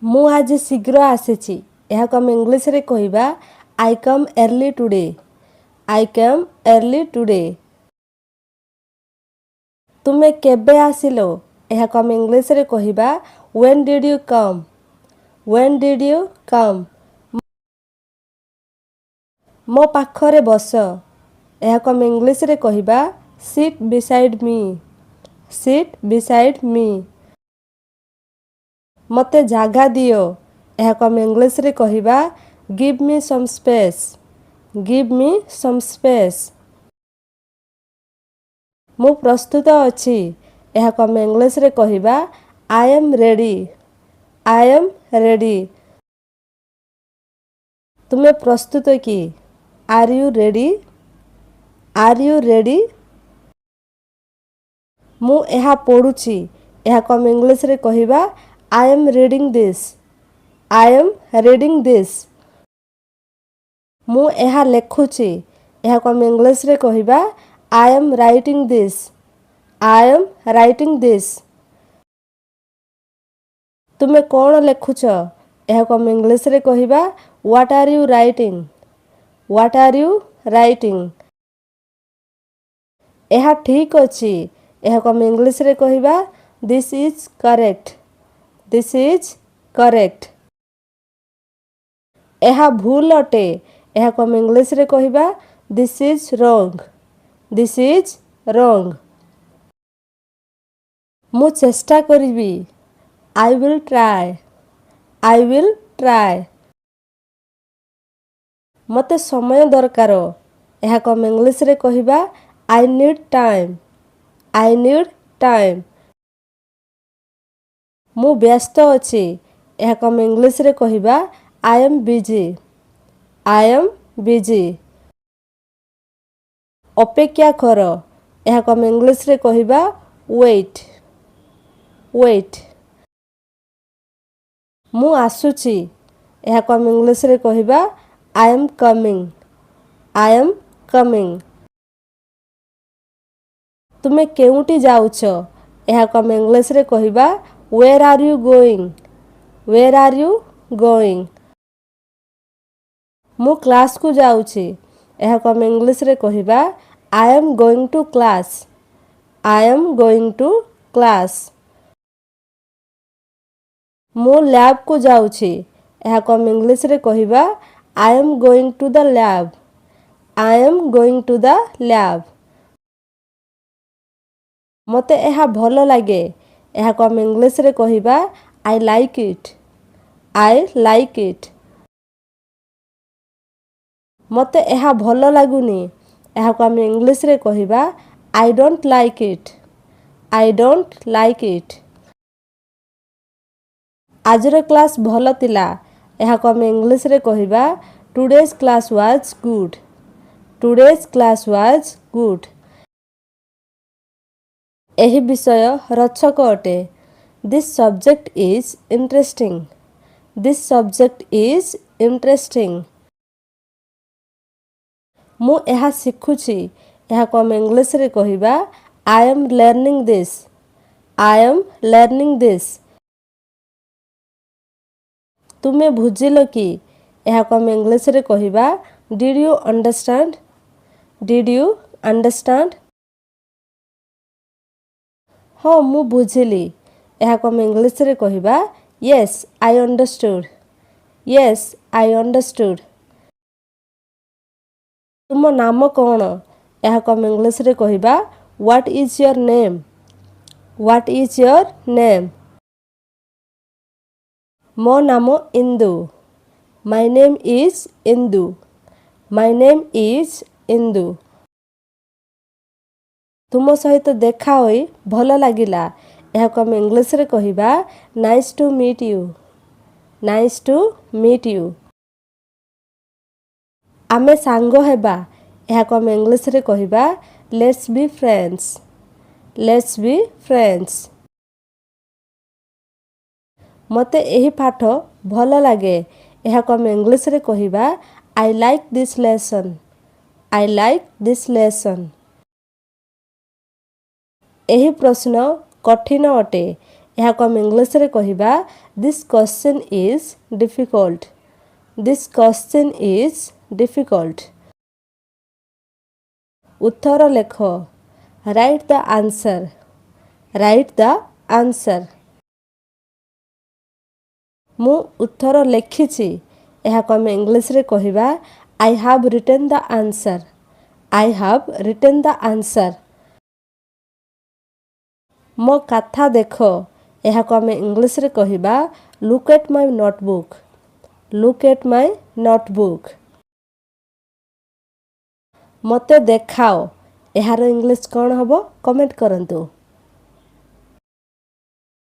ମୁଁ ଆଜି ଶୀଘ୍ର ଆସିଛି ଏହାକୁ ଆମେ ଇଂଲିଶରେ କହିବା I come early today. I come early today. ତୁମେ କେବେ ଆସିଲ ଏହାକୁ ଆମେ ଇଂଲିଶରେ କହିବା When did you come? When did you come? ମୋ ପାଖରେ ବସ ଏହାକୁ ଆମେ ଇଂଲିଶରେ କହିବା Sit beside me. Sit beside me. ମୋତେ ଜାଗା ଦିଅ ଏହାକୁ ଆମେ ଇଂଲିଶରେ କହିବା Give me some space. Give me some space. ମୁଁ ପ୍ରସ୍ତୁତ ଅଛି ଏହାକୁ ଆମେ ଇଂଲିଶରେ କହିବା I am ready. I am ready. ତୁମେ ପ୍ରସ୍ତୁତ କି Are you ready? Are you ready? ମୁଁ ଏହା ପଢ଼ୁଛି ଏହାକୁ ଆମେ ଇଂଲିଶରେ କହିବା I am reading this. I am reading this. ମୁଁ ଏହା ଲେଖୁଛି ଏହାକୁ ଆମେ ଇଂଲିଶରେ କହିବା I am writing this. I am writing this. ତୁମେ କ'ଣ ଲେଖୁଛ ଏହାକୁ ଆମେ ଇଂଲିଶରେ କହିବା What are you writing? What are you writing? ଏହା ଠିକ୍ ଅଛି ଏହାକୁ ଆମେ ଇଂଲିଶରେ କହିବା This is correct. This is correct. ଏହା ଭୁଲ ଅଟେ ଏହାକୁ ଆମେ ଇଂଲିଶରେ କହିବା This is wrong. This is wrong. ମୁଁ ଚେଷ୍ଟା କରିବି I will try. I will try. ମୋତେ ସମୟ ଦରକାର ଏହାକୁ ଆମେ ଇଂଲିଶରେ କହିବା I need time. I need time. ମୁଁ ବ୍ୟସ୍ତ ଅଛି ଏହାକୁ ଆମେ ଇଂଲିଶରେ କହିବା I am busy. I am busy. ଅପେକ୍ଷା କର ଏହାକୁ ଆମେ ଇଂଲିଶରେ କହିବା wait. Wait. ମୁଁ ଆସୁଛି ଏହାକୁ ଆମେ ଇଂଲିଶରେ କହିବା I am coming. I am coming. ତୁମେ କେଉଁଠି ଯାଉଛ ଏହାକୁ ଆମେ ଇଂଲିଶରେ କହିବା Where are you going? Where are you going? ମୁଁ କ୍ଲାସକୁ ଯାଉଛି ଏହାକୁ ଆମେ ଇଂଲିଶରେ କହିବା I am going to class. I am going to class. ମୁଁ ଲ୍ୟାବକୁ ଯାଉଛି ଏହାକୁ ଆମେ ଇଂଲିଶରେ କହିବା I am going to the lab. I am going to the lab. ମୋତେ ଏହା ଭଲ ଲାଗେ ଏହାକୁ ଆମେ ଇଂଲିଶରେ କହିବା I like it. I like it. ମୋତେ ଏହା ଭଲ ଲାଗୁନି ଏହାକୁ ଆମେ ଇଂଲିଶରେ କହିବା I don't like it. I don't like it. ଆଜିର କ୍ଲାସ୍ ଭଲ ଥିଲା ଏହାକୁ ଆମେ ଇଂଲିଶରେ କହିବା Today's class was good. Today's class was good. ଏହି ବିଷୟ ରୋଚକ ଅଟେ This subject is interesting. This subject is interesting. ମୁଁ ଏହା ଶିଖୁଛି ଏହାକୁ ଆମେ ଇଂଲିଶରେ କହିବା I am learning this. I am learning this. ତୁମେ ବୁଝିଲ କି ଏହାକୁ ଆମେ ଇଂଲିଶରେ କହିବା Did you understand? Did you understand? ହଁ ମୁଁ ବୁଝିଲି ଏହାକୁ ଆମେ ଇଂଲିଶରେ କହିବା Yes, I understood. Yes, I understood. ତୁମ ନାମ କ'ଣ ଏହାକୁ ଆମେ ଇଂଲିଶରେ କହିବା What is your name? What is your name? ମୋ ନାମ Indu My name is Indu. My name is Indu. ତୁମ ସହିତ ଦେଖା ହୋଇ ଭଲ ଲାଗିଲା ଏହାକୁ ଆମେ ଇଂଲିଶରେ କହିବା Nice to meet you. Nice to meet you. ଆମେ ସାଙ୍ଗ ହେବା ଏହାକୁ ଆମେ ଇଂଲିଶରେ କହିବା Let's be friends. Let's be friends. ମୋତେ ଏହି ପାଠ ଭଲ ଲାଗେ ଏହାକୁ ଆମେ ଇଂଲିଶରେ କହିବା I like this lesson. I like this lesson. ଏହି ପ୍ରଶ୍ନ କଠିନ ଅଟେ ଏହାକୁ ଆମେ ଇଂଲିଶରେ କହିବା this question is difficult. This question is difficult. ଉତ୍ତର ଲେଖ। Right the answer. Right the answer. ମୁଁ ଉତ୍ତର ଲେଖିଛି। ଏହାକୁ ଆମେ ଇଂଲିଶରେ କହିବା I have written the answer. I have written the answer. ମୋ ଖାତା ଦେଖ। ଏହାକୁ ଆମେ ଇଂଲିଶରେ କହିବା look at my notebook. Look at my notebook. ମୋତେ ଦେଖାଅ। ଏହାର ଇଂଲିଶ କ'ଣ ହେବ କମେଣ୍ଟ କରନ୍ତୁ।